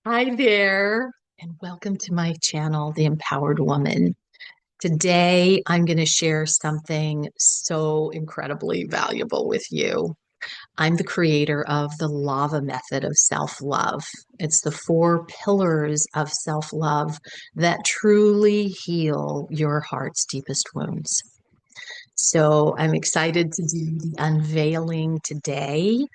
Hi there, and welcome to my channel, The Empowered Woman. Today, I'm going to share something so incredibly valuable with you. I'm the creator of the lava method of self-love. It's the four pillars of self-love that truly heal your heart's deepest wounds. So I'm excited to do the unveiling today,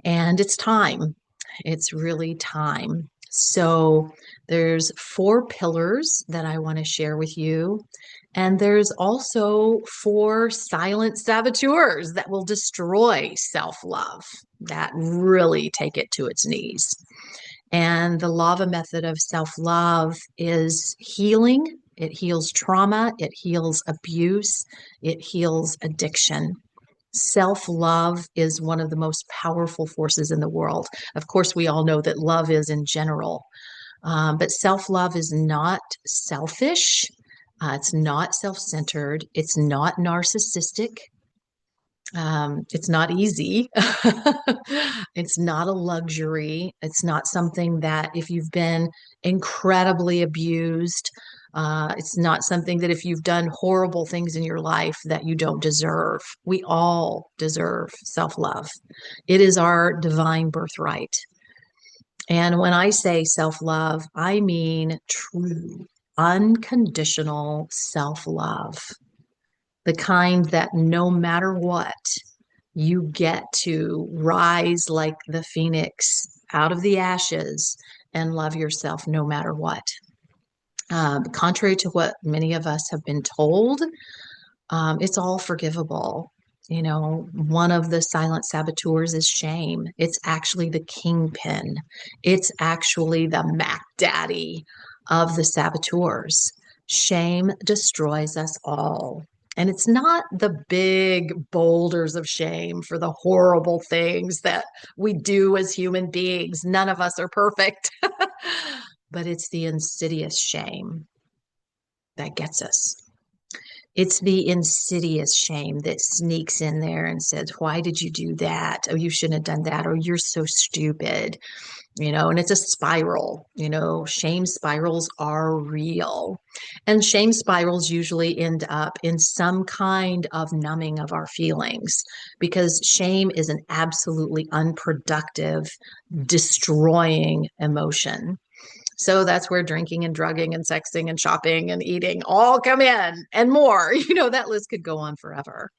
and it's time. It's really time. So there's four pillars that I want to share with you. And there's also four silent saboteurs that will destroy self-love, that really take it to its knees. And the lava method of self-love is healing. It heals trauma, it heals abuse, it heals addiction. Self-love is one of the most powerful forces in the world. Of course, we all know that love is in general, but self-love is not selfish. It's not self-centered. It's not narcissistic. It's not easy. It's not a luxury. It's not something that if you've been incredibly abused, it's not something that if you've done horrible things in your life that you don't deserve. We all deserve self-love. It is our divine birthright. And when I say self-love, I mean true, unconditional self-love, the kind that no matter what, you get to rise like the phoenix out of the ashes and love yourself no matter what. Contrary to what many of us have been told, it's all forgivable. You know, one of the silent saboteurs is shame. It's actually the kingpin. It's actually the Mac Daddy of the saboteurs. Shame destroys us all. And it's not the big boulders of shame for the horrible things that we do as human beings. None of us are perfect, but it's the insidious shame that gets us. It's the insidious shame that sneaks in there and says, why did you do that? Oh, you shouldn't have done that. Or you're so stupid, and it's a spiral. Shame spirals are real. And shame spirals usually end up in some kind of numbing of our feelings because shame is an absolutely unproductive, destroying emotion. So that's where drinking and drugging and sexting and shopping and eating all come in and more. That list could go on forever.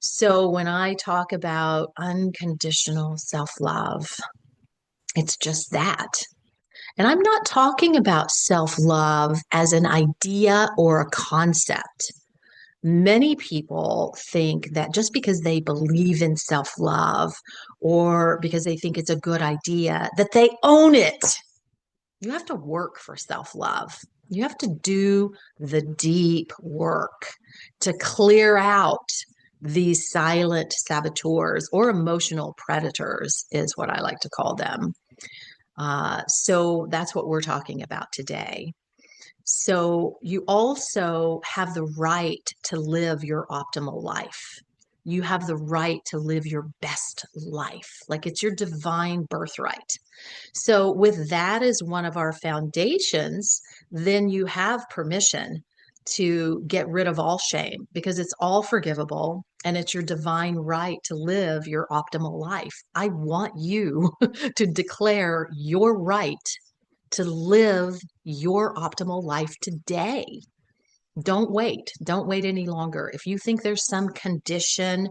So when I talk about unconditional self love, it's just that. And I'm not talking about self love as an idea or a concept. Many people think that just because they believe in self love or because they think it's a good idea, that they own it. You have to work for self-love. You have to do the deep work to clear out these silent saboteurs or emotional predators, is what I like to call them. So that's what we're talking about today. So you also have the right to live your optimal life. You have the right to live your best life. Like it's your divine birthright. So, with that as one of our foundations, then you have permission to get rid of all shame because it's all forgivable and it's your divine right to live your optimal life. I want you to declare your right to live your optimal life today. Don't wait. Don't wait any longer. If you think there's some condition,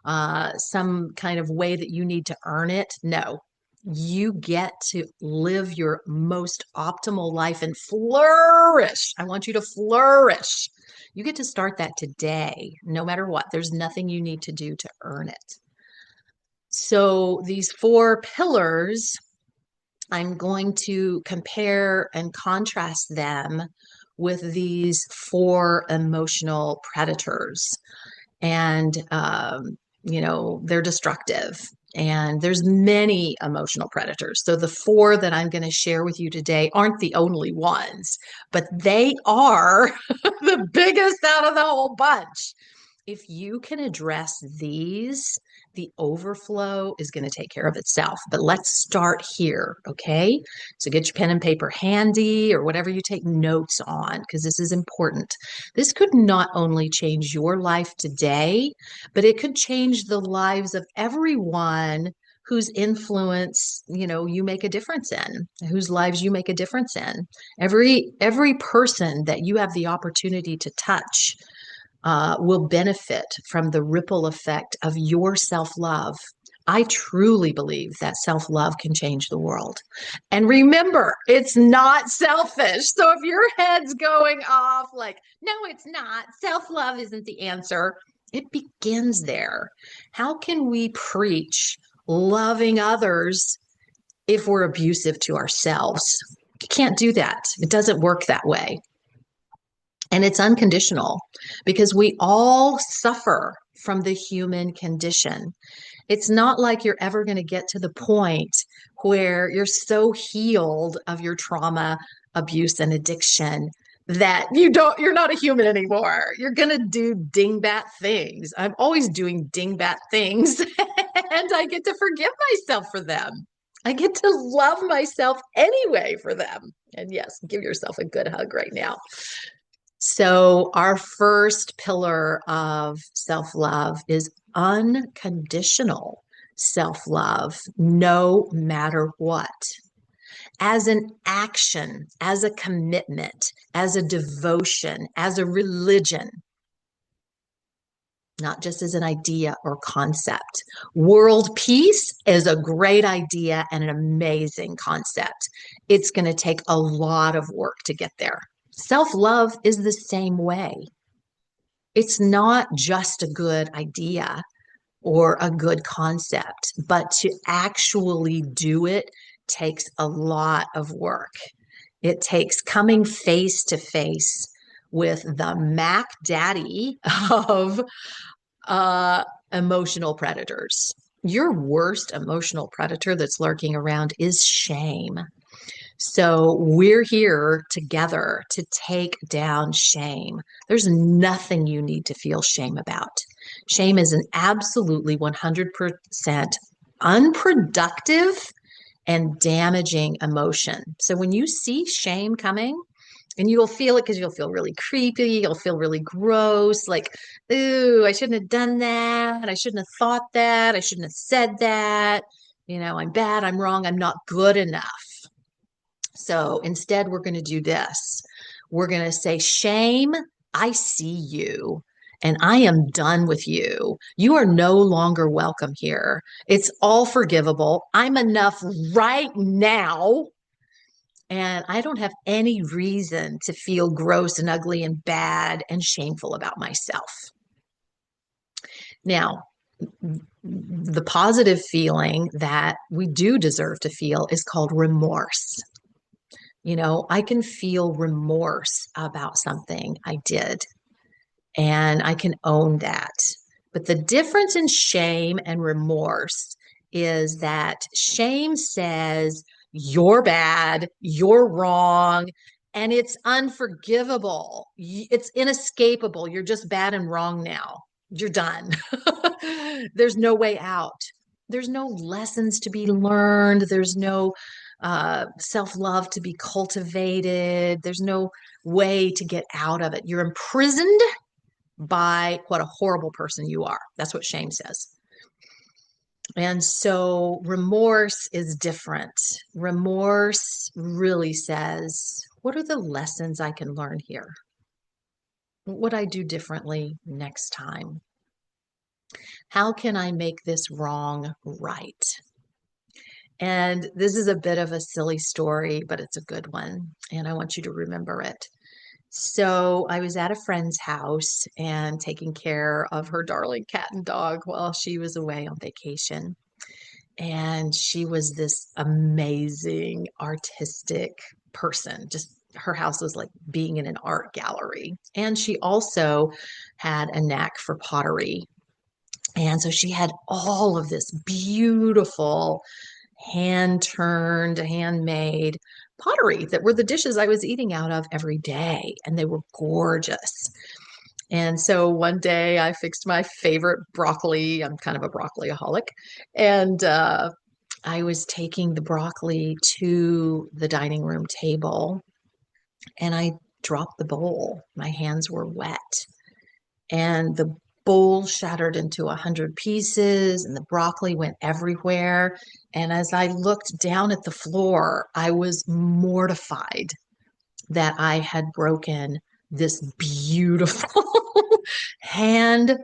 some kind of way that you need to earn it, no. You get to live your most optimal life and flourish. I want you to flourish. You get to start that today, no matter what. There's nothing you need to do to earn it. So, these four pillars, I'm going to compare and contrast them with these four emotional predators. And, they're destructive. And there's many emotional predators. So the four that I'm going to share with you today aren't the only ones, but they are the biggest out of the whole bunch. If you can address these, the overflow is going to take care of itself. But let's start here, okay? So get your pen and paper handy or whatever you take notes on, because this is important. This could not only change your life today, but it could change the lives of everyone whose influence, you make a difference in, whose lives you make a difference in. Every person that you have the opportunity to touch will benefit from the ripple effect of your self-love. I truly believe that self-love can change the world. And remember, it's not selfish. So if your head's going off like, no, it's not, self-love isn't the answer, it begins there. How can we preach loving others if we're abusive to ourselves? You can't do that. It doesn't work that way. And it's unconditional because we all suffer from the human condition. It's not like you're ever going to get to the point where you're so healed of your trauma, abuse, and addiction that you're not a human anymore. You're going to do dingbat things. I'm always doing dingbat things and I get to forgive myself for them. I get to love myself anyway for them. And yes, give yourself a good hug right now. So, our first pillar of self love is unconditional self love, no matter what. As an action, as a commitment, as a devotion, as a religion, not just as an idea or concept. World peace is a great idea and an amazing concept. It's going to take a lot of work to get there. Self-love is the same way. It's not just a good idea or a good concept, but to actually do it takes a lot of work. It takes coming face to face with the Mac Daddy of emotional predators. Your worst emotional predator that's lurking around is shame. So we're here together to take down shame. There's nothing you need to feel shame about. Shame is an absolutely 100% unproductive and damaging emotion. So when you see shame coming, and you'll feel it because you'll feel really creepy, you'll feel really gross, like, ooh, I shouldn't have done that. I shouldn't have thought that. I shouldn't have said that. I'm bad, I'm wrong, I'm not good enough. So instead, we're going to do this. We're going to say, shame, I see you and I am done with you. You are no longer welcome here. It's all forgivable. I'm enough right now. And I don't have any reason to feel gross and ugly and bad and shameful about myself. Now, the positive feeling that we do deserve to feel is called remorse. I can feel remorse about something I did, and I can own that. But the difference in shame and remorse is that shame says, you're bad, you're wrong, and it's unforgivable. It's inescapable. You're just bad and wrong now. You're done. There's no way out. There's no lessons to be learned. There's no self-love to be cultivated. There's no way to get out of it. You're imprisoned by what a horrible person you are. That's what shame says. And so remorse is different. Remorse really says, what are the lessons I can learn here? What would I do differently next time? How can I make this wrong right? And this is a bit of a silly story, but it's a good one. And I want you to remember it. So I was at a friend's house and taking care of her darling cat and dog while she was away on vacation. And she was this amazing artistic person. Just her house was like being in an art gallery. And she also had a knack for pottery. And so she had all of this beautiful hand-turned, handmade pottery that were the dishes I was eating out of every day. And they were gorgeous. And so one day I fixed my favorite broccoli. I'm kind of a broccoliaholic. And I was taking the broccoli to the dining room table and I dropped the bowl. My hands were wet and the bowl shattered into 100 pieces and the broccoli went everywhere. And as I looked down at the floor, I was mortified that I had broken this beautiful hand,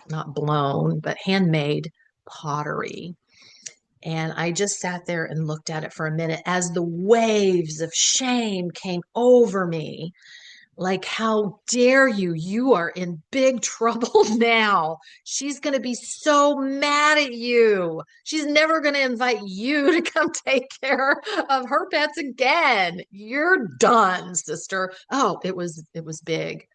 not blown, but handmade pottery. And I just sat there and looked at it for a minute as the waves of shame came over me. Like, how dare you? You are in big trouble now. She's going to be so mad at you. She's never going to invite you to come take care of her pets again. You're done, sister. Oh, it was big.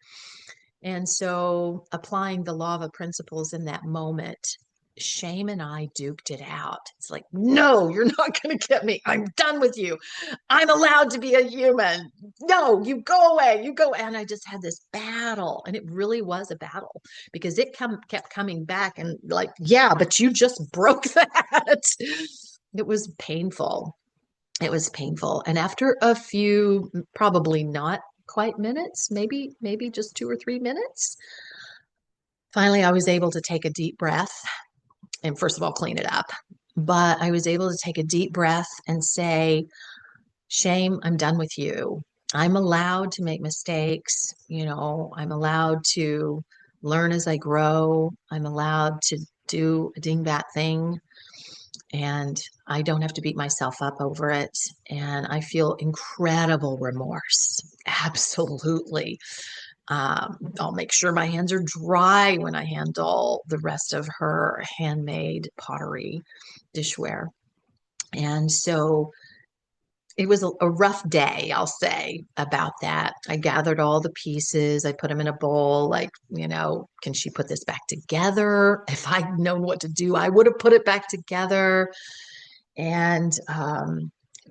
And so applying the law of principles in that moment, shame and I duked it out. It's like, no, you're not going to get me. I'm done with you. I'm allowed to be a human. No, you go away. You go. And I just had this battle. And it really was a battle because it kept coming back and like, yeah, but you just broke that. It was painful. It was painful. And after a few, probably not quite minutes, maybe just 2 or 3 minutes, finally I was able to take a deep breath and first of all clean it up. But I was able to take a deep breath and say, shame, I'm done with you. I'm allowed to make mistakes. I'm allowed to learn as I grow. I'm allowed to do a dingbat thing and I don't have to beat myself up over it. And I feel incredible remorse. Absolutely. I'll make sure my hands are dry when I handle the rest of her handmade pottery dishware. And so it was a rough day, I'll say, about that. I gathered all the pieces, I put them in a bowl, like, can she put this back together? If I'd known what to do, I would have put it back together. And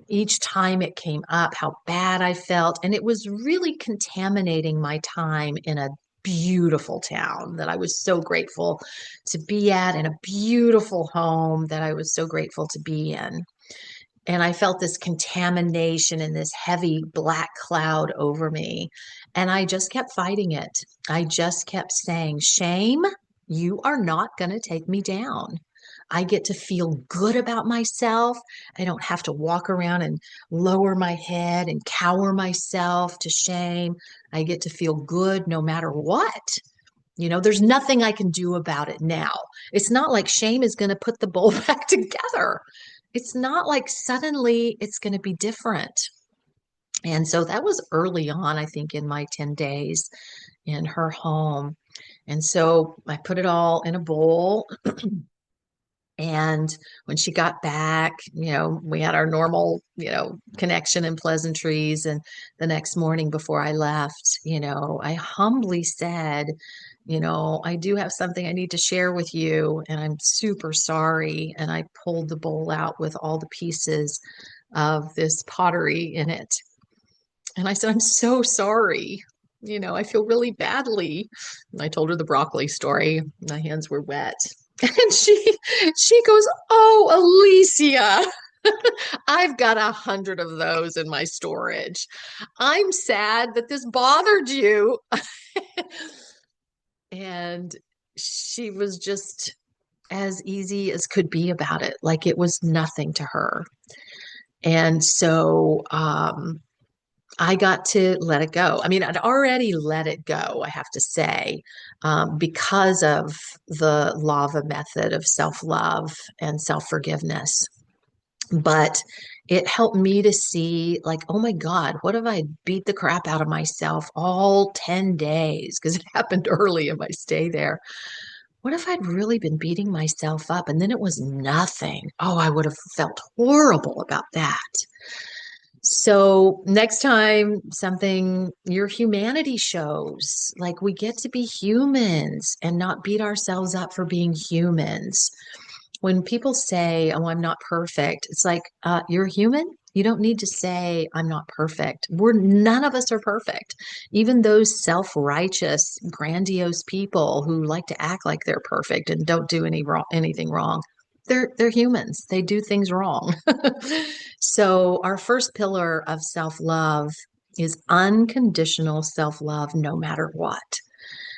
each time it came up, how bad I felt. And it was really contaminating my time in a beautiful town that I was so grateful to be at, and a beautiful home that I was so grateful to be in. And I felt this contamination and this heavy black cloud over me. And I just kept fighting it. I just kept saying, shame, you are not going to take me down. I get to feel good about myself. I don't have to walk around and lower my head and cower myself to shame. I get to feel good no matter what. There's nothing I can do about it now. It's not like shame is going to put the bowl back together. It's not like suddenly it's going to be different. And so that was early on, I think, in my 10 days in her home. And so I put it all in a bowl. And when she got back, we had our normal, connection and pleasantries. And the next morning before I left, I humbly said, I do have something I need to share with you, and I'm super sorry. And I pulled the bowl out with all the pieces of this pottery in it. And I said, I'm so sorry. I feel really badly. And I told her the broccoli story. My hands were wet. And she goes, "Oh, Alicia, I've got 100 of those in my storage. I'm sad that this bothered you." And she was just as easy as could be about it, like it was nothing to her. And so I got to let it go. I mean, I'd already let it go, I have to say, because of the lava method of self-love and self-forgiveness. But it helped me to see, like, oh my God, what if I beat the crap out of myself all 10 days? Because it happened early in my stay there. What if I'd really been beating myself up and then it was nothing? Oh, I would have felt horrible about that. So next time something your humanity shows, like we get to be humans and not beat ourselves up for being humans. When people say, "Oh, I'm not perfect," it's like, you're human. You don't need to say, "I'm not perfect." None of us are perfect. Even those self-righteous, grandiose people who like to act like they're perfect and don't do anything wrong, they're humans. They do things wrong. So our first pillar of self-love is unconditional self-love, no matter what.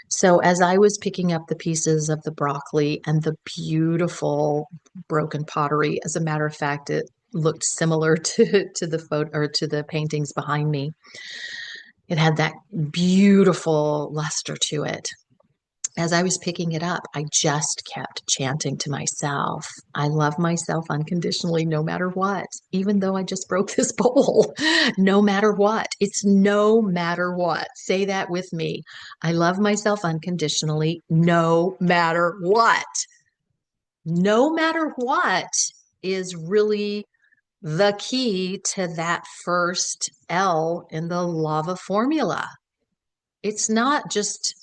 So as I was picking up the pieces of the broccoli and the beautiful broken pottery, as a matter of fact, it looked similar to the photo or to the paintings behind me. It had that beautiful luster to it. As I was picking it up, I just kept chanting to myself, I love myself unconditionally, no matter what, even though I just broke this bowl, no matter what. It's no matter what. Say that with me. I love myself unconditionally, no matter what. No matter what is really the key to that first L in the lava formula. It's not just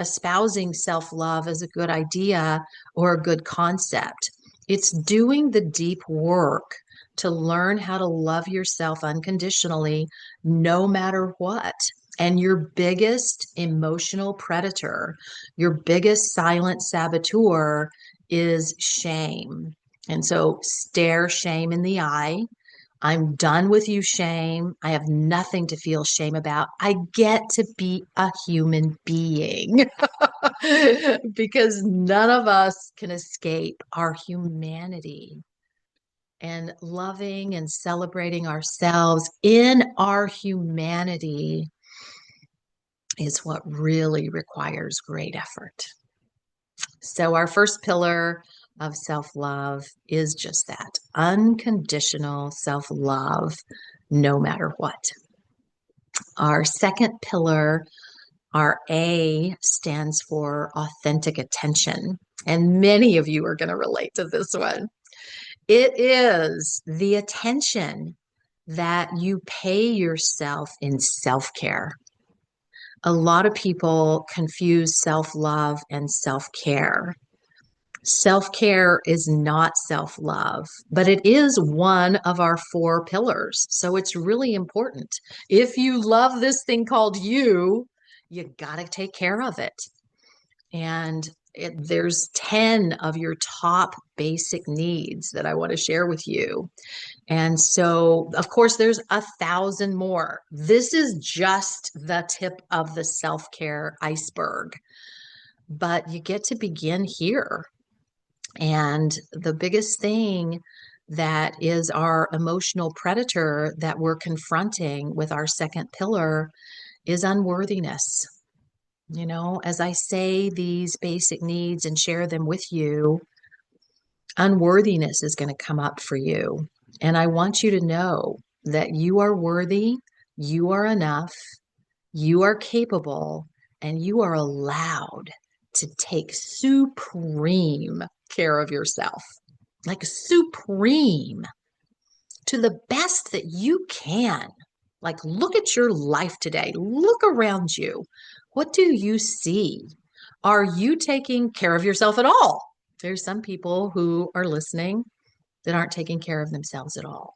espousing self love as a good idea or a good concept. It's doing the deep work to learn how to love yourself unconditionally, no matter what. And your biggest emotional predator, your biggest silent saboteur is shame. And so stare shame in the eye. I'm done with you, shame. I have nothing to feel shame about. I get to be a human being because none of us can escape our humanity. And loving and celebrating ourselves in our humanity is what really requires great effort. So, our first pillar of self love is just that unconditional self love, no matter what. Our second pillar, our A, stands for authentic attention. And many of you are going to relate to this one. It is the attention that you pay yourself in self care. A lot of people confuse self love and self care. Self care is not self love, but it is one of our four pillars. So it's really important. If you love this thing called you got to take care of it. And there's 10 of your top basic needs that I want to share with you. And so, of course, there's 1,000 more. This is just the tip of the self care iceberg, but you get to begin here. And the biggest thing that is our emotional predator that we're confronting with our second pillar is unworthiness. You know, as I say these basic needs and share them with you, unworthiness is going to come up for you. And I want you to know that you are worthy, you are enough, you are capable, and you are allowed to take supreme care of yourself, like supreme, to the best that you can. Like, look at your life today. Look around you. What do you see? Are you taking care of yourself at all? There's some people who are listening that aren't taking care of themselves at all.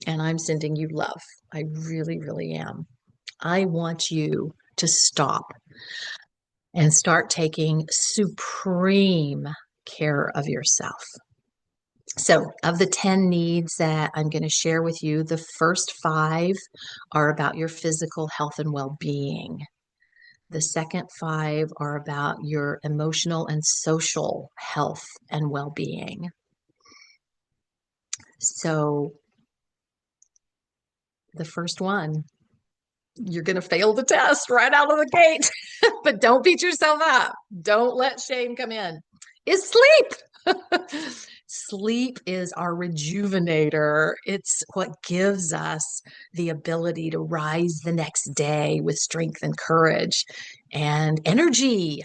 And I'm sending you love. I really, really am. I want you to stop and start taking supreme care of yourself. So, of the 10 needs that I'm going to share with you, the first five are about your physical health and well being. The second five are about your emotional and social health and well being. So, the first one, you're going to fail the test right out of the gate, but don't beat yourself up. Don't let shame come in. Is sleep. Sleep is our rejuvenator. It's what gives us the ability to rise the next day with strength and courage and energy.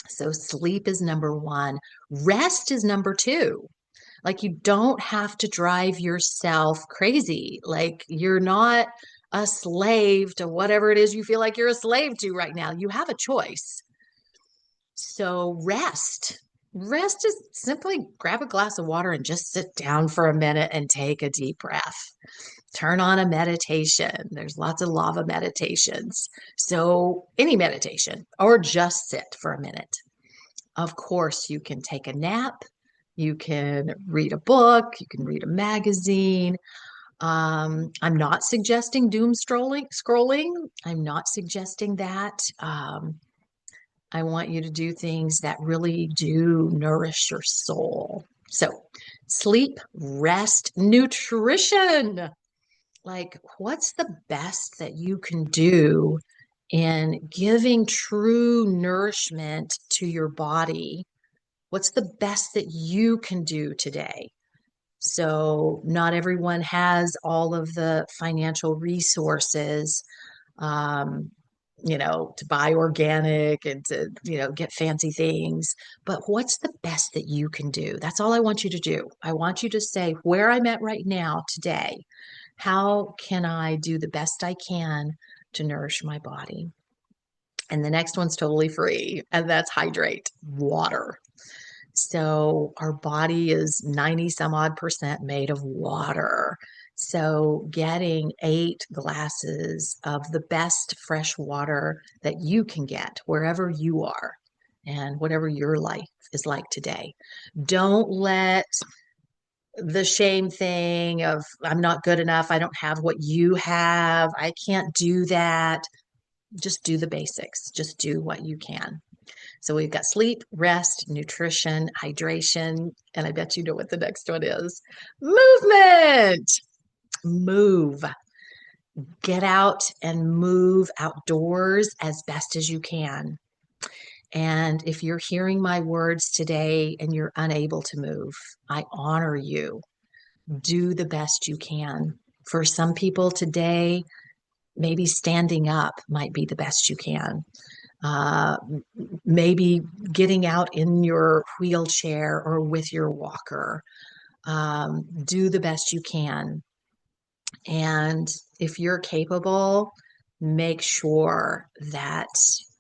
So, sleep is number one. Rest is number two. Like, you don't have to drive yourself crazy. Like, you're not a slave to whatever it is you feel like you're a slave to right now. You have a choice. So rest. Rest is simply grab a glass of water and just sit down for a minute and take a deep breath. Turn on a meditation. There's lots of lava meditations. So, any meditation, or just sit for a minute. Of course, you can take a nap. You can read a book. You can read a magazine. I'm not suggesting doom scrolling. I'm not suggesting that. I want you to do things that really do nourish your soul. So, sleep, rest, nutrition. Like, what's the best that you can do in giving true nourishment to your body? What's the best that you can do today? So, not everyone has all of the financial resources, um, to buy organic and to, get fancy things. But what's the best that you can do? That's all I want you to do. I want you to say, where I'm at right now today, how can I do the best I can to nourish my body? And the next one's totally free, and that's hydrate, water. So our body is 90 some odd percent made of water. So getting 8 glasses of the best fresh water that you can get wherever you are and whatever your life is like today. Don't let the shame thing of I'm not good enough, I don't have what you have, I can't do that. Just do the basics. Just do what you can. So we've got sleep, rest, nutrition, hydration, and I bet you know what the next one is. Movement. Move. Get out and move outdoors as best as you can. And if you're hearing my words today and you're unable to move, I honor you. Do the best you can. For some people today, maybe standing up might be the best you can. Uh, Maybe getting out in your wheelchair or with your walker. Do the best you can. And if you're capable, make sure that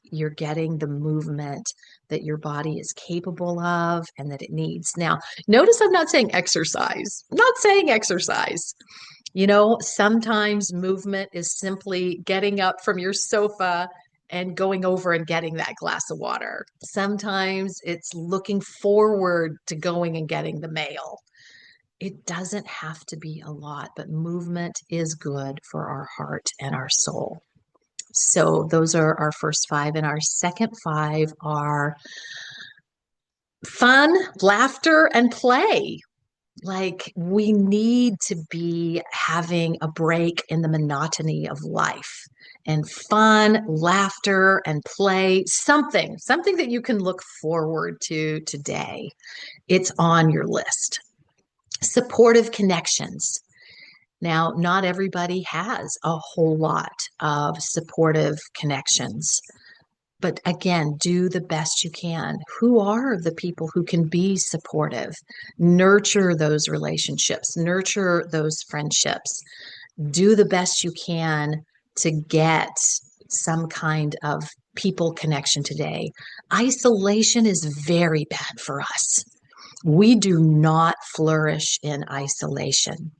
you're getting the movement that your body is capable of and that it needs. Now, notice I'm not saying exercise. I'm not saying exercise. Sometimes movement is simply getting up from your sofa and going over and getting that glass of water. Sometimes it's looking forward to going and getting the mail. It doesn't have to be a lot, but movement is good for our heart and our soul. So those are our first five. And our second five are fun, laughter, and play. Like we need to be having a break in the monotony of life and fun, laughter, and play, something that you can look forward to today. It's on your list. Supportive connections. Now, not everybody has a whole lot of supportive connections. But again, do the best you can. Who are the people who can be supportive? Nurture those relationships, nurture those friendships. Do the best you can to get some kind of people connection today. Isolation is very bad for us. We do not flourish in isolation.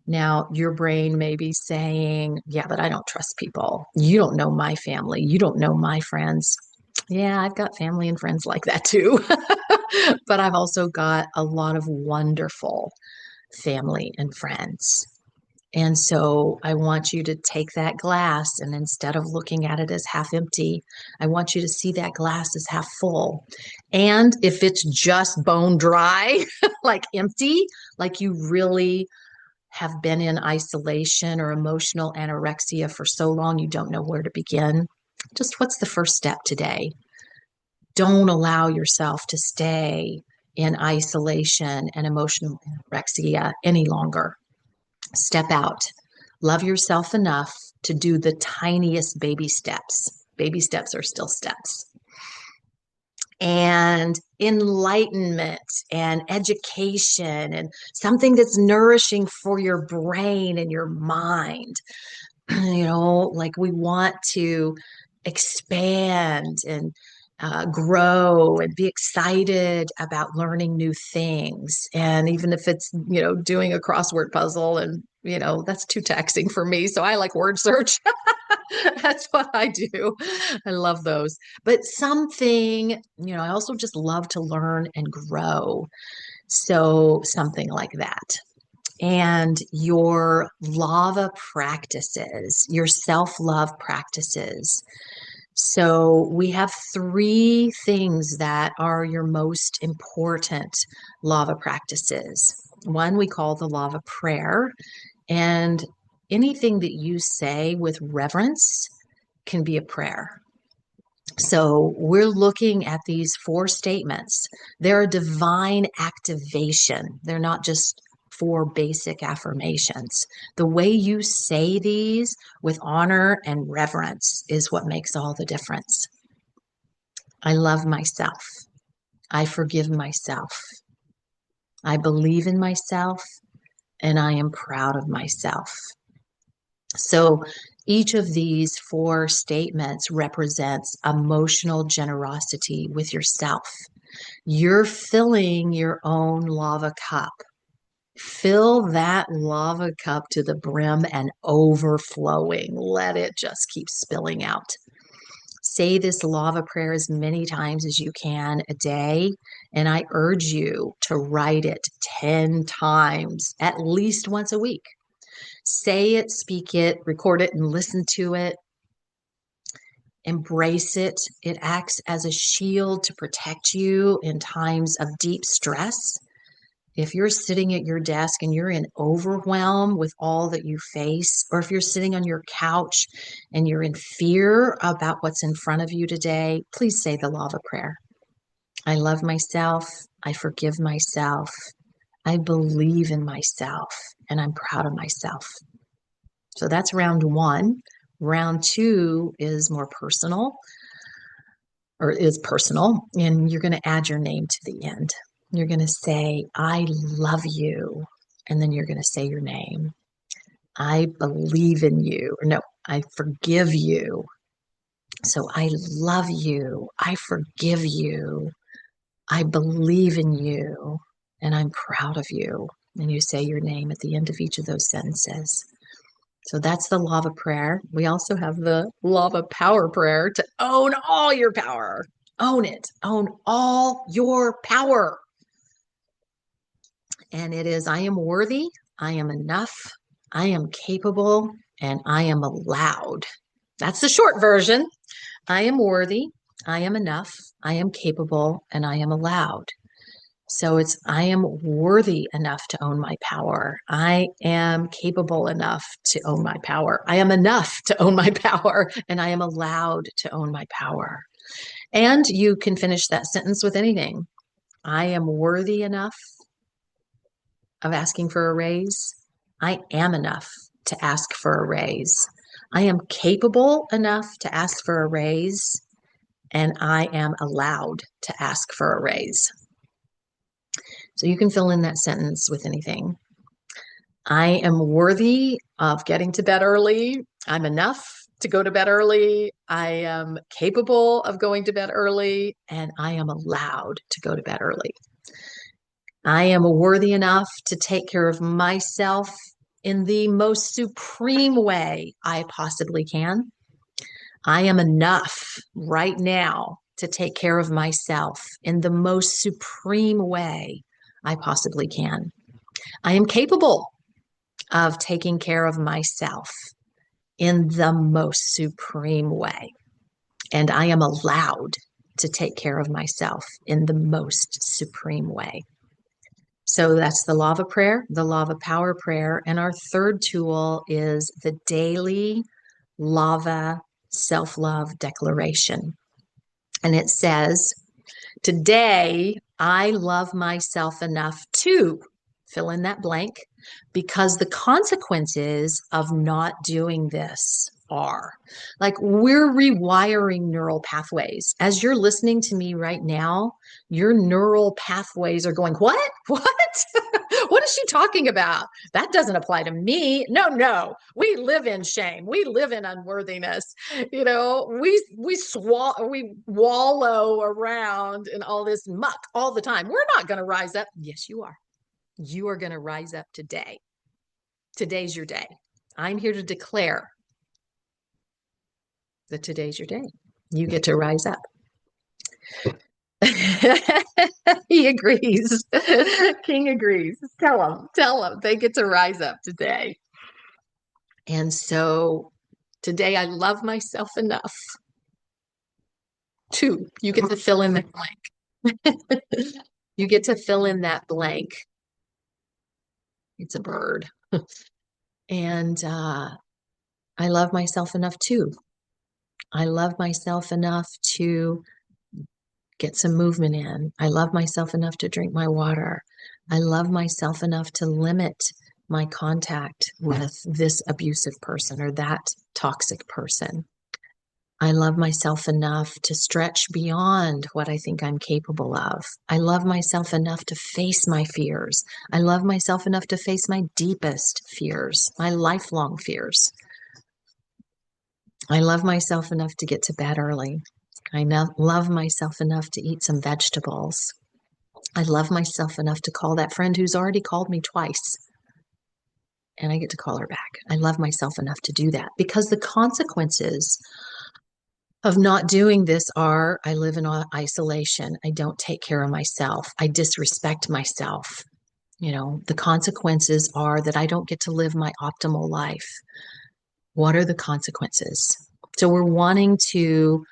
Now, your brain may be saying, yeah, but I don't trust people. You don't know my family. You don't know my friends. Yeah, I've got family and friends like that too. But I've also got a lot of wonderful family and friends. And so I want you to take that glass and instead of looking at it as half empty, I want you to see that glass as half full. And if it's just bone dry, like empty, like you really have been in isolation or emotional anorexia for so long you don't know where to begin, just what's the first step today? Don't allow yourself to stay in isolation and emotional anorexia any longer. Step out. Love yourself enough to do the tiniest baby steps. Baby steps are still steps. And enlightenment and education and something that's nourishing for your brain and your mind. Like we want to expand and grow and be excited about learning new things. And even if it's, doing a crossword puzzle and, that's too taxing for me. So I like word search. That's what I do. I love those. But something, I also just love to learn and grow. So something like that. And your lava practices, your self love practices. So we have three things that are your most important lava practices. One we call the lava prayer, and anything that you say with reverence can be a prayer. So we're looking at these four statements. They're a divine activation. They're not just four basic affirmations. The way you say these with honor and reverence is what makes all the difference. I love myself. I forgive myself. I believe in myself, and I am proud of myself. So each of these four statements represents emotional generosity with yourself. You're filling your own lava cup. Fill that lava cup to the brim and overflowing. Let it just keep spilling out. Say this lava prayer as many times as you can a day. And I urge you to write it 10 times, at least once a week. Say it, speak it, record it, and listen to it. Embrace it. It acts as a shield to protect you in times of deep stress. If you're sitting at your desk and you're in overwhelm with all that you face, or if you're sitting on your couch and you're in fear about what's in front of you today, please say the lava prayer. I love myself. I forgive myself. I believe in myself, and I'm proud of myself. So that's round one. Round two is more personal, or is personal, and you're going to add your name to the end. You're going to say, I love you. And then you're going to say your name. I believe in you. Or no, I forgive you. So I love you. I forgive you. I believe in you. And I'm proud of you. And you say your name at the end of each of those sentences. So that's the lava prayer. We also have the lava power prayer to own all your power. Own it. Own all your power. And it is, I am worthy, I am enough, I am capable, and I am allowed. That's the short version. I am worthy, I am enough, I am capable, and I am allowed. So it's, I am worthy enough to own my power. I am capable enough to own my power. I am enough to own my power, and I am allowed to own my power. And you can finish that sentence with anything. I am worthy enough of asking for a raise. I am enough to ask for a raise. I am capable enough to ask for a raise, and I am allowed to ask for a raise. So you can fill in that sentence with anything. I am worthy of getting to bed early. I'm enough to go to bed early. I am capable of going to bed early, and I am allowed to go to bed early. I am worthy enough to take care of myself in the most supreme way I possibly can. I am enough right now to take care of myself in the most supreme way I possibly can. I am capable of taking care of myself in the most supreme way. And I am allowed to take care of myself in the most supreme way. So that's the lava prayer, the lava power prayer. And our third tool is the daily lava self-love declaration. And it says, today I love myself enough to fill in that blank, because the consequences of not doing this are like, we're rewiring neural pathways. As you're listening to me right now, your neural pathways are going, what? What? What is she talking about? That doesn't apply to me. No, no. We live in shame. We live in unworthiness. We wallow around in all this muck all the time. We're not going to rise up. Yes, you are. You are going to rise up today. Today's your day. I'm here to declare that today's your day. You get to rise up. He agrees. King agrees. Tell him they get to rise up today. And so today I love myself enough to, you get to fill in that blank. You get to fill in that blank. It's a bird. And I love myself enough too. I love myself enough to get some movement in. I love myself enough to drink my water. I love myself enough to limit my contact with this abusive person or that toxic person. I love myself enough to stretch beyond what I think I'm capable of. I love myself enough to face my fears. I love myself enough to face my deepest fears, my lifelong fears. I love myself enough to get to bed early. I love myself enough to eat some vegetables. I love myself enough to call that friend who's already called me twice, and I get to call her back. I love myself enough to do that because the consequences of not doing this are I live in isolation. I don't take care of myself. I disrespect myself. The consequences are that I don't get to live my optimal life. What are the consequences? So we're wanting to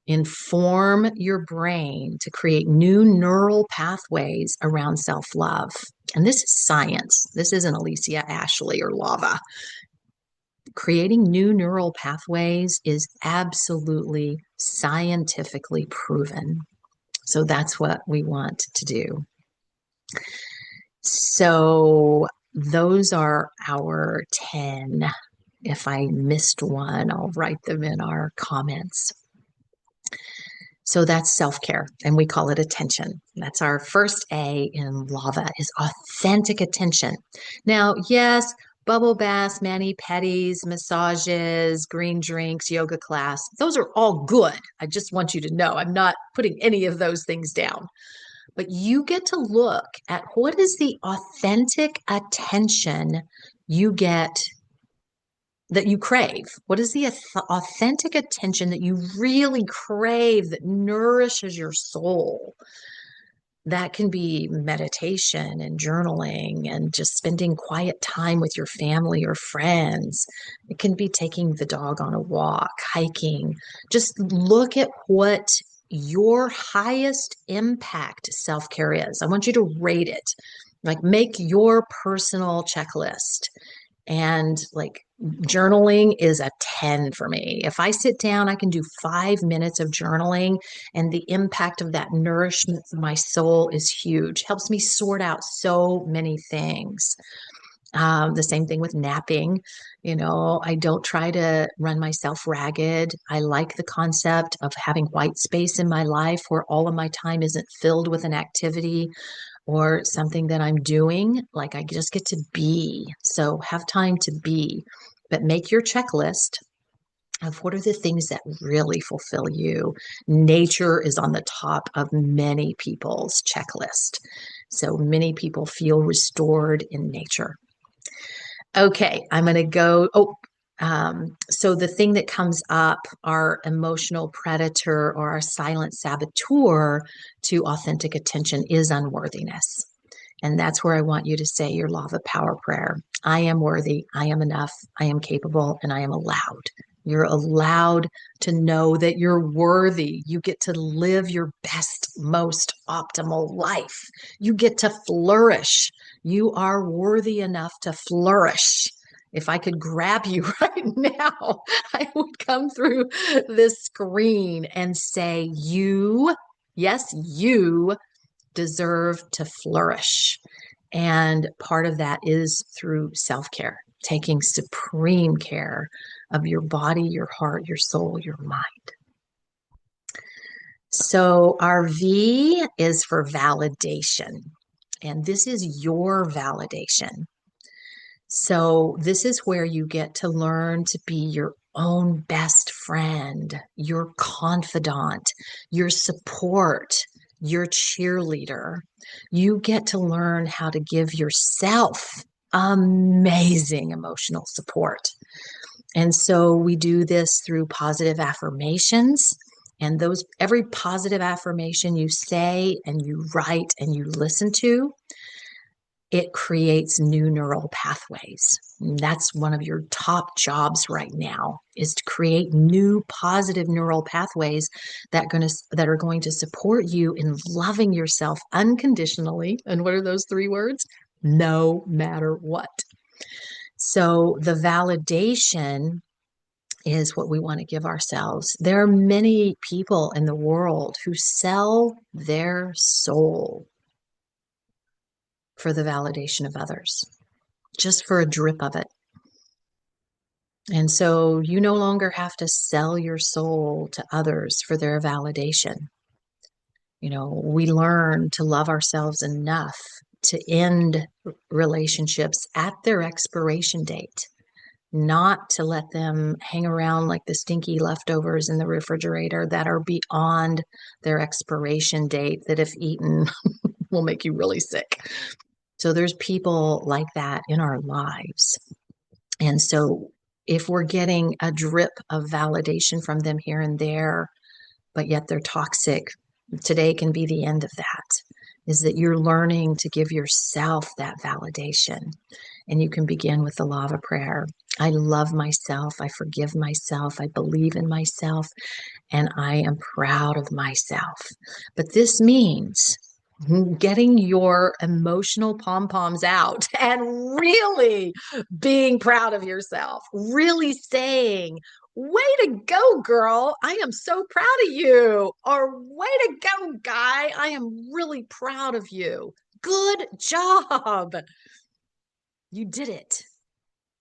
inform your brain to create new neural pathways around self-love. And this is science. This isn't Alicia Ashley or lava. Creating new neural pathways is absolutely scientifically proven. So that's what we want to do. So those are our 10. If I missed one, I'll write them in our comments. So that's self-care, and we call it attention. That's our first A in lava, is authentic attention. Now, yes, bubble baths, mani-pedis, massages, green drinks, yoga class, those are all good. I just want you to know I'm not putting any of those things down. But you get to look at what is the authentic attention you get that you crave? What is the authentic attention that you really crave that nourishes your soul? That can be meditation and journaling and just spending quiet time with your family or friends. It can be taking the dog on a walk, hiking. Just look at what your highest impact self-care is. I want you to rate it. Like, make your personal checklist. And like, journaling is a 10 for me. If I sit down, I can do 5 minutes of journaling, and the impact of that nourishment for my soul is huge. Helps me sort out so many things. The same thing with napping. I don't try to run myself ragged. I like the concept of having white space in my life where all of my time isn't filled with an activity or something that I'm doing. Like, I just get to be. So have time to be, but make your checklist of what are the things that really fulfill you. Nature is on the top of many people's checklist. So many people feel restored in nature. Okay, I'm going to go. So the thing that comes up, our emotional predator or our silent saboteur to authentic attention, is unworthiness. And that's where I want you to say your lava power prayer. I am worthy. I am enough. I am capable, and I am allowed. You're allowed to know that you're worthy. You get to live your best, most optimal life. You get to flourish. You are worthy enough to flourish. If I could grab you right now, I would come through this screen and say, you, yes, you deserve to flourish. And part of that is through self-care, taking supreme care of your body, your heart, your soul, your mind. So our V is for validation. And this is your validation. So, this is where you get to learn to be your own best friend, your confidant, your support, your cheerleader. You get to learn how to give yourself amazing emotional support. And so we do this through positive affirmations. And those, every positive affirmation you say and you write and you listen to, it creates new neural pathways. And that's one of your top jobs right now, is to create new positive neural pathways that are going to support you in loving yourself unconditionally. And what are those three words? No matter what. So the validation is what we want to give ourselves. There are many people in the world who sell their soul for the validation of others, just for a drip of it. And so you no longer have to sell your soul to others for their validation. You know, we learn to love ourselves enough to end relationships at their expiration date, not to let them hang around like the stinky leftovers in the refrigerator that are beyond their expiration date, that if eaten will make you really sick. So there's people like that in our lives. And so if we're getting a drip of validation from them here and there, but yet they're toxic, today can be the end of that, is that you're learning to give yourself that validation. And you can begin with the lava prayer. I love myself. I forgive myself. I believe in myself. And I am proud of myself. But this means getting your emotional pom-poms out and really being proud of yourself, really saying, way to go, girl. I am so proud of you. Or way to go, guy. I am really proud of you. Good job. You did it.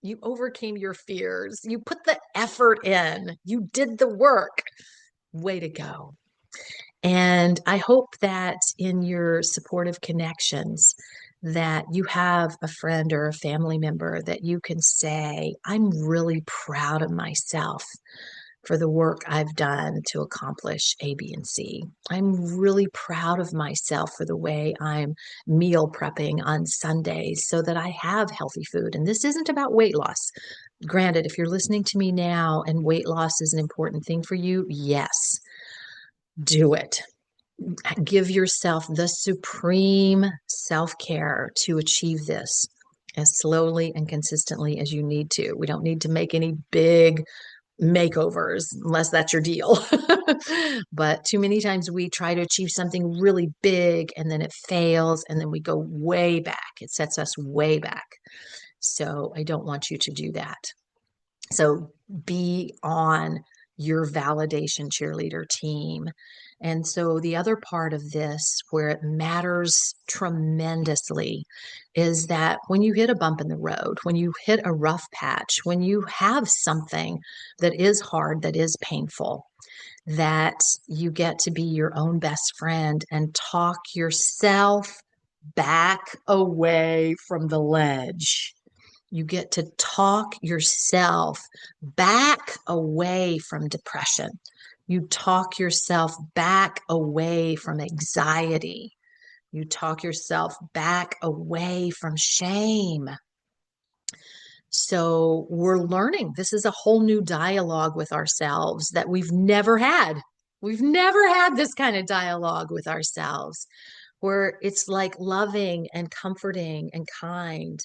You overcame your fears. You put the effort in. You did the work. Way to go. And I hope that in your supportive connections, that you have a friend or a family member that you can say, I'm really proud of myself for the work I've done to accomplish A, B, and C. I'm really proud of myself for the way I'm meal prepping on Sundays so that I have healthy food. And this isn't about weight loss. Granted, if you're listening to me now and weight loss is an important thing for you, yes, do it. Give yourself the supreme self-care to achieve this as slowly and consistently as you need to. We don't need to make any big makeovers unless that's your deal. But too many times we try to achieve something really big and then it fails and then we go way back. It sets us way back. So I don't want you to do that. So be on your validation cheerleader team. And so the other part of this where it matters tremendously is that when you hit a bump in the road, when you hit a rough patch, when you have something that is hard, that is painful, that you get to be your own best friend and talk yourself back away from the ledge. You get to talk yourself back away from depression. You talk yourself back away from anxiety. You talk yourself back away from shame. So we're learning. This is a whole new dialogue with ourselves that we've never had. We've never had this kind of dialogue with ourselves where it's like loving and comforting and kind.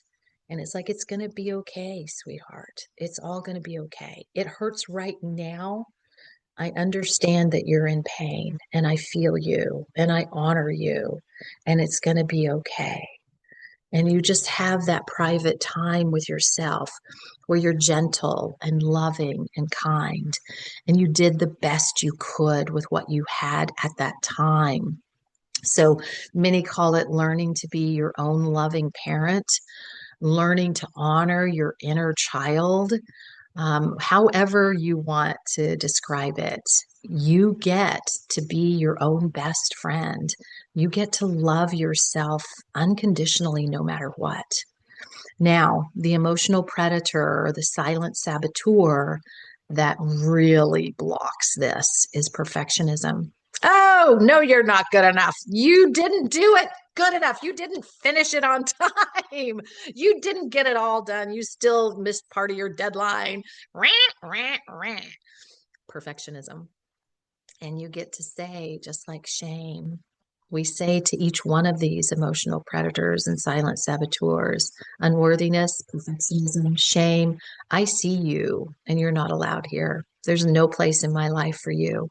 And it's like, it's going to be okay, sweetheart. It's all going to be okay. It hurts right now. I understand that you're in pain and I feel you and I honor you and it's going to be okay. And you just have that private time with yourself where you're gentle and loving and kind. And you did the best you could with what you had at that time. So many call it learning to be your own loving parent, learning to honor your inner child. However you want to describe it, you get to be your own best friend You get to love yourself unconditionally no matter what. Now, the emotional predator or the silent saboteur that really blocks this is perfectionism. Oh, no, you're not good enough. You didn't do it good enough. You didn't finish it on time. You didn't get it all done. You still missed part of your deadline. Rah, rah, rah. Perfectionism. And you get to say, just like shame, we say to each one of these emotional predators and silent saboteurs, unworthiness, perfectionism, shame, I see you and you're not allowed here. There's no place in my life for you.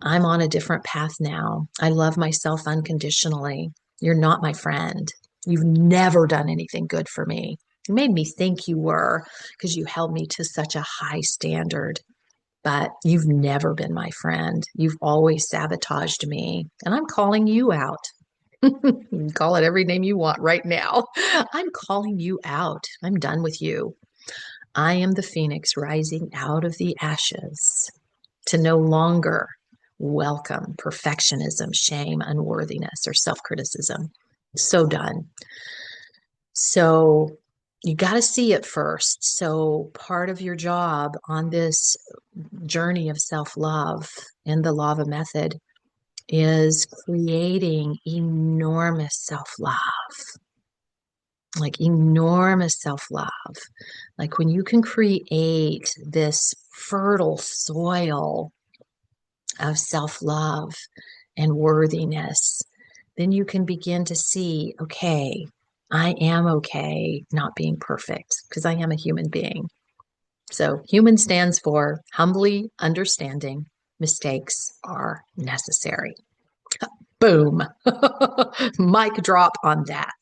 I'm on a different path now. I love myself unconditionally. You're not my friend. You've never done anything good for me. You made me think you were because you held me to such a high standard, but you've never been my friend. You've always sabotaged me, and I'm calling you out. You can call it every name you want right now. I'm calling you out. I'm done with you. I am the phoenix rising out of the ashes to no longer welcome perfectionism, shame, unworthiness, or self criticism. So done. So you got to see it first. So part of your job on this journey of self love in the lava method is creating enormous self love, like enormous self love. Like when you can create this fertile soil of self love and worthiness, then you can begin to see, okay, I am okay not being perfect because I am a human being. So, human stands for humbly understanding mistakes are necessary. Boom. Mic drop on that.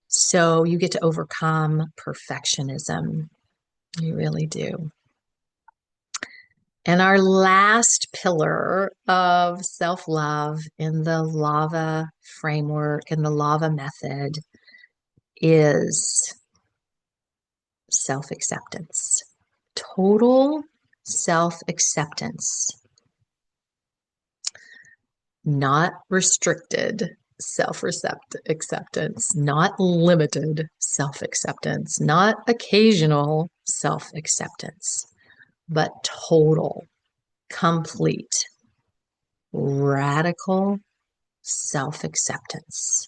So, you get to overcome perfectionism. You really do. And our last pillar of self love in the lava framework and the lava method is self acceptance, total self acceptance, not restricted self acceptance, not limited self acceptance, not occasional self acceptance, but total, complete, radical self acceptance.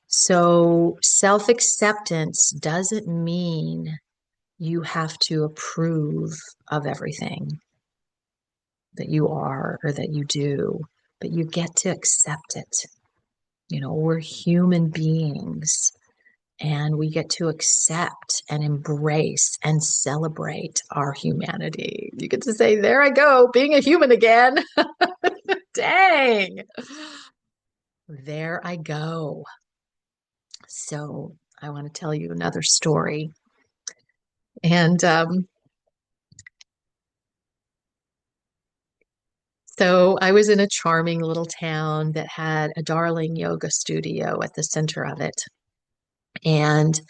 So, self acceptance doesn't mean you have to approve of everything that you are or that you do, but you get to accept it. You know, we're human beings and we get to accept and embrace and celebrate our humanity. You get to say, there I go, being a human again. Dang. There I go. So I want to tell you another story. And so I was in a charming little town that had a darling yoga studio at the center of it. And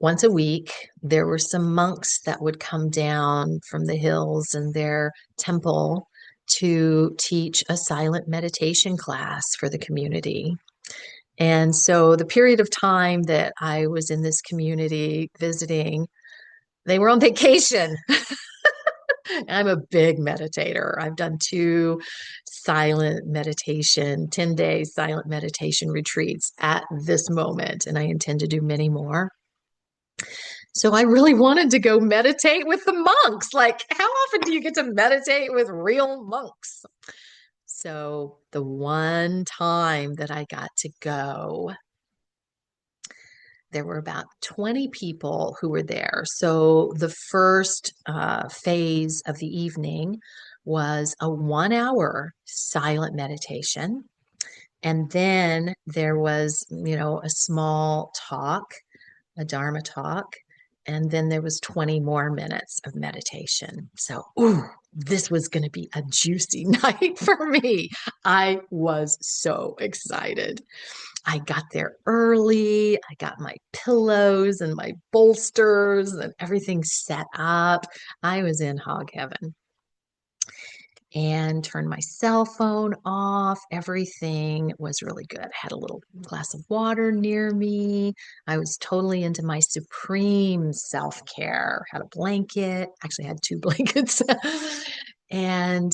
once a week, there were some monks that would come down from the hills in their temple to teach a silent meditation class for the community. And so the period of time that I was in this community visiting, they were on vacation. I'm a big meditator. I've done 2 silent meditation, 10-day silent meditation retreats at this moment, and I intend to do many more. So I really wanted to go meditate with the monks. Like, how often do you get to meditate with real monks? So the one time that I got to go, there were about 20 people who were there. So the first phase of the evening was a 1 hour silent meditation. And then there was, a small talk, a Dharma talk. And then there was 20 more minutes of meditation. So, this was going to be a juicy night for me. I was so excited. I got there early. I got my pillows and my bolsters and everything set up. I was in hog heaven. and turned my cell phone off. Everything was really good. I had a little glass of water near me. I was totally into my supreme self-care. Had a blanket, actually had two blankets, and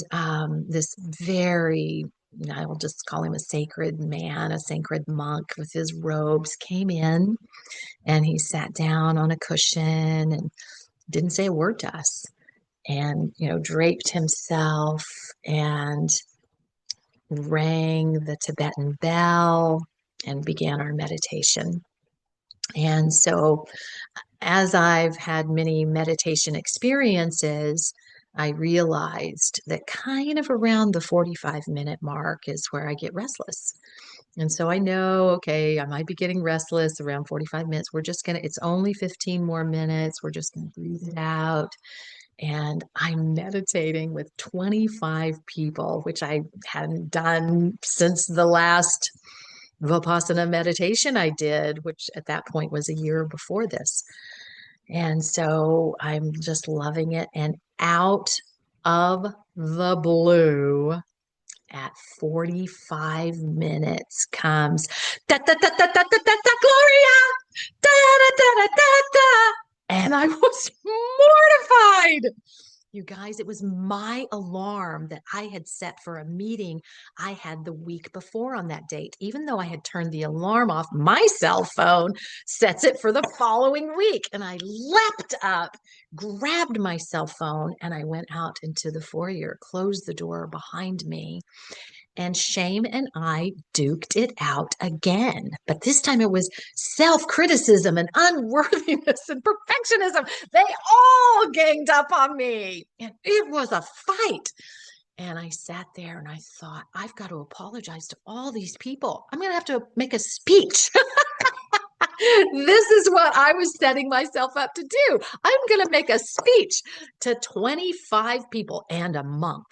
this very, I will just call him a sacred man, a sacred monk with his robes, came in and he sat down on a cushion and didn't say a word to us, and draped himself and rang the Tibetan bell and began our meditation. And so, as I've had many meditation experiences, I realized that kind of around the 45-minute mark is where I get restless. And so I know, okay, I might be getting restless around 45 minutes. It's only 15 more minutes. We're just going to breathe it out. And I'm meditating with 25 people, which I hadn't done since the last Vipassana meditation I did, which at that point was a year before this. And so I'm just loving it. And out of the blue, at 45 minutes comes da da da da da da da, da Gloria, da da da da da da, and I was mortified. You guys, it was my alarm that I had set for a meeting I had the week before on that date. Even though I had turned the alarm off, my cell phone sets it for the following week. And I leapt up, grabbed my cell phone, and I went out into the foyer, closed the door behind me, and Shame and I duked it out again. But this time it was self-criticism and unworthiness and perfectionism. They all ganged up on me. And it was a fight. And I sat there and I thought, I've got to apologize to all these people. I'm going to have to make a speech. This is what I was setting myself up to do. I'm going to make a speech to 25 people and a monk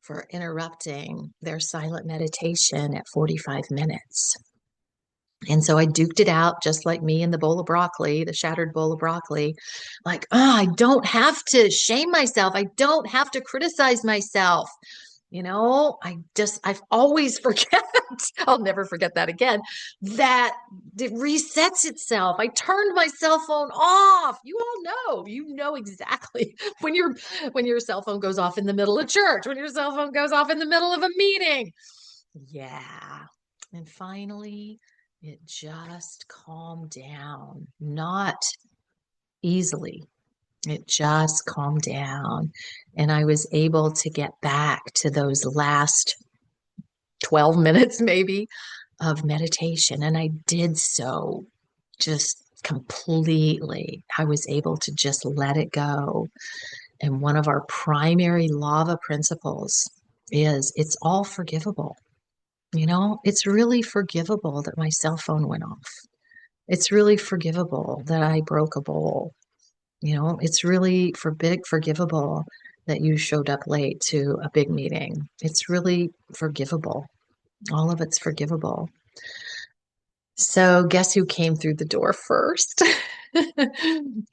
for interrupting their silent meditation at 45 minutes. And so I duked it out just like me and the bowl of broccoli, the shattered bowl of broccoli. Like, I don't have to shame myself. I don't have to criticize myself. I've always forget. I'll never forget that again, that it resets itself. I turned my cell phone off. You know exactly when your cell phone goes off in the middle of church, when your cell phone goes off in the middle of a meeting. Yeah. And finally, it just calmed down, not easily. It just calmed down. And I was able to get back to those last 12 minutes, maybe, of meditation. And I did so just completely. I was able to just let it go. And one of our primary lava principles is it's all forgivable. It's really forgivable that my cell phone went off. It's really forgivable that I broke a bowl. It's really forgivable that you showed up late to a big meeting. It's really forgivable. All of it's forgivable. So guess who came through the door first?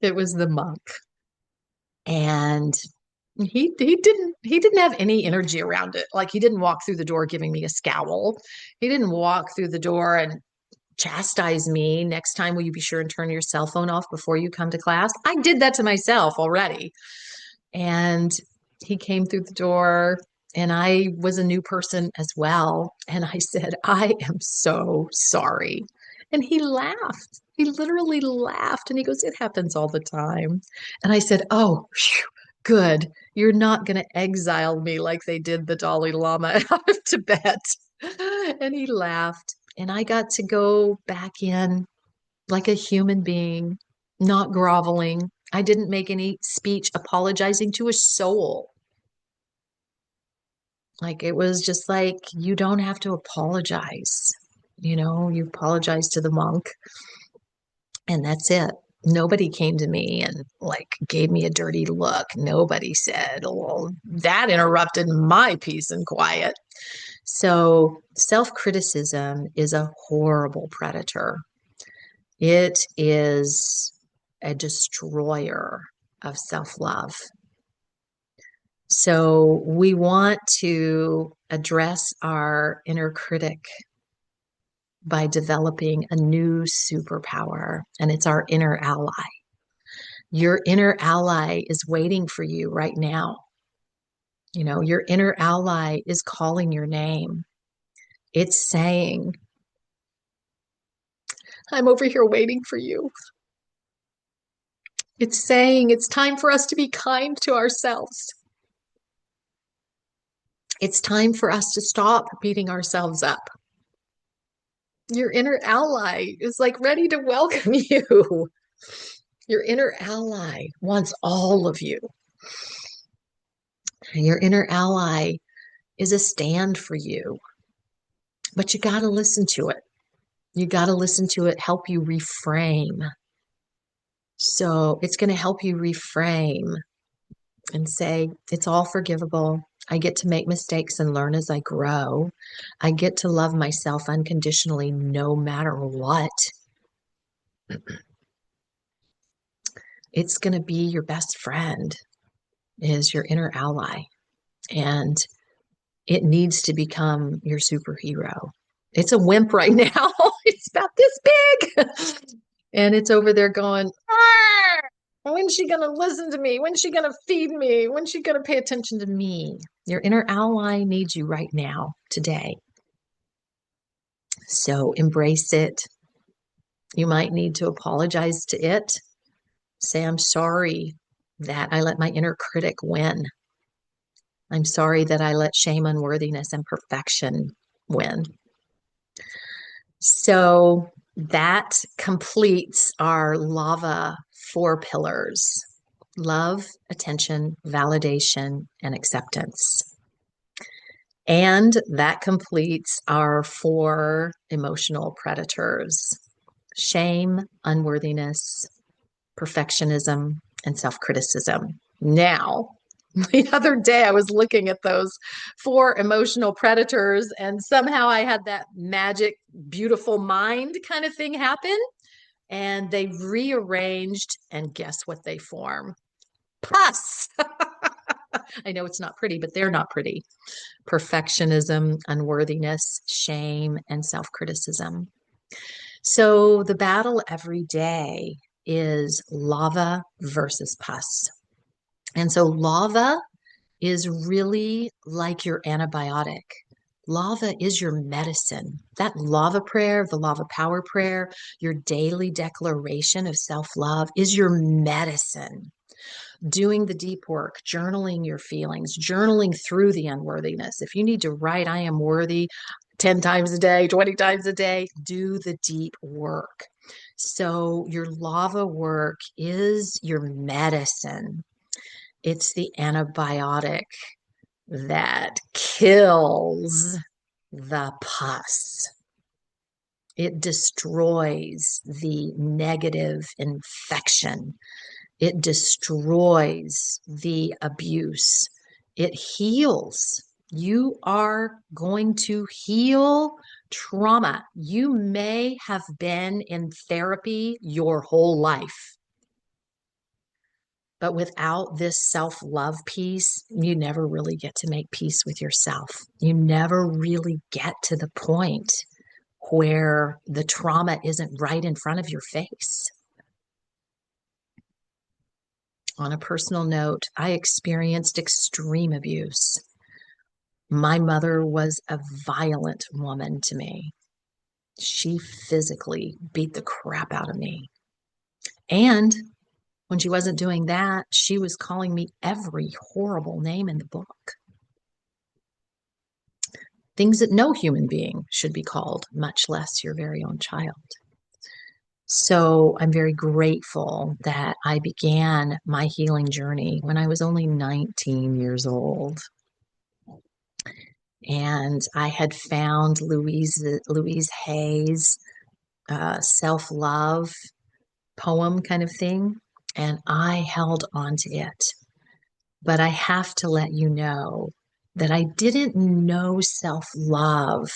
It was the monk. And he didn't have any energy around it. Like, he didn't walk through the door giving me a scowl. He didn't walk through the door and chastise me. Next time, will you be sure and turn your cell phone off before you come to class? I did that to myself already. And he came through the door, and I was a new person as well. And I said, I am so sorry. And he laughed. He literally laughed. And he goes, it happens all the time. And I said, oh, phew, good. You're not going to exile me like they did the Dalai Lama out of Tibet. And he laughed. And I got to go back in like a human being, not groveling. I didn't make any speech apologizing to a soul. Like, it was just like, you don't have to apologize. You apologize to the monk, and that's it. Nobody came to me and like gave me a dirty look. Nobody said, well, that interrupted my peace and quiet. So self-criticism is a horrible predator. It is a destroyer of self-love. So we want to address our inner critic by developing a new superpower, and it's our inner ally. Your inner ally is waiting for you right now. You know, your inner ally is calling your name. It's saying, I'm over here waiting for you. It's saying it's time for us to be kind to ourselves. It's time for us to stop beating ourselves up. Your inner ally is like ready to welcome you. Your inner ally wants all of you. Your inner ally is a stand for you, but you got to listen to it. You got to listen to it, help you reframe. So it's going to help you reframe and say, it's all forgivable. I get to make mistakes and learn as I grow. I get to love myself unconditionally no matter what. It's going to be your best friend, is your inner ally. And it needs to become your superhero. It's a wimp right now. It's about this big. And it's over there going, when's she going to listen to me? When's she going to feed me? When's she going to pay attention to me? Your inner ally needs you right now, today. So embrace it. You might need to apologize to it. Say, I'm sorry that I let my inner critic win. I'm sorry that I let shame, unworthiness, and perfection win. So that completes our lava 4 pillars: love, attention, validation, and acceptance. And that completes our 4 emotional predators: shame, unworthiness, perfectionism, and self criticism. Now, the other day I was looking at those 4 emotional predators, and somehow I had that magic, beautiful mind kind of thing happen. And they rearranged, and guess what they form? Pus. I know it's not pretty, but they're not pretty. Perfectionism, unworthiness, shame, and self criticism. So the battle every day is lava versus pus. And so lava is really like your antibiotic. Lava is your medicine. That lava prayer, the lava power prayer, your daily declaration of self love is your medicine. Doing the deep work, journaling your feelings, journaling through the unworthiness. If you need to write, I am worthy 10 times a day, 20 times a day, do the deep work. So your lava work is your medicine. It's the antibiotic that kills the pus. It destroys the negative infection. It destroys the abuse. It heals. You are going to heal trauma. You may have been in therapy your whole life. But without this self-love piece, you never really get to make peace with yourself. You never really get to the point where the trauma isn't right in front of your face. On a personal note, I experienced extreme abuse. My mother was a violent woman to me. She physically beat the crap out of me. And when she wasn't doing that, she was calling me every horrible name in the book. Things that no human being should be called, much less your very own child. So I'm very grateful that I began my healing journey when I was only 19 years old. And I had found Louise Hay's self-love poem kind of thing, and I held on to it. But I have to let you know that I didn't know self-love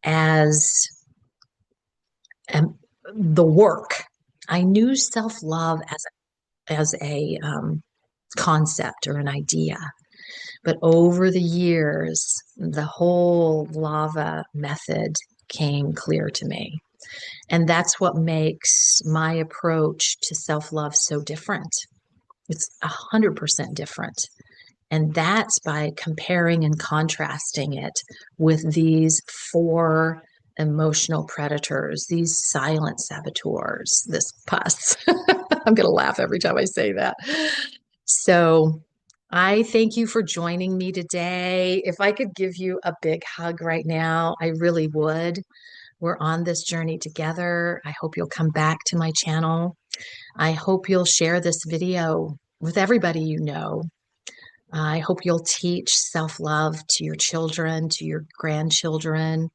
as the work. I knew self-love as a concept or an idea. But over the years, the whole lava method came clear to me. And that's what makes my approach to self love so different. It's 100% different. And that's by comparing and contrasting it with these four emotional predators, these silent saboteurs, this pus. I'm going to laugh every time I say that. So I thank you for joining me today. If I could give you a big hug right now, I really would. We're on this journey together. I hope you'll come back to my channel. I hope you'll share this video with everybody you know. I hope you'll teach self-love to your children, to your grandchildren.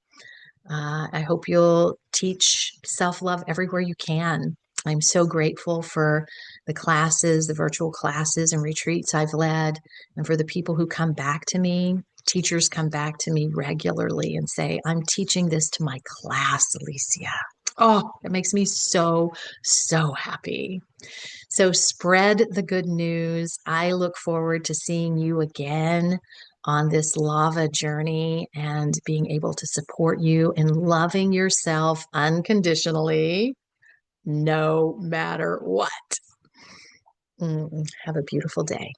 I hope you'll teach self-love everywhere you can. I'm so grateful for the classes, the virtual classes and retreats I've led, and for the people who come back to me. Teachers come back to me regularly and say, I'm teaching this to my class, Alicia. Oh, it makes me so, so happy. So spread the good news. I look forward to seeing you again on this lava journey and being able to support you in loving yourself unconditionally, no matter what. Have a beautiful day.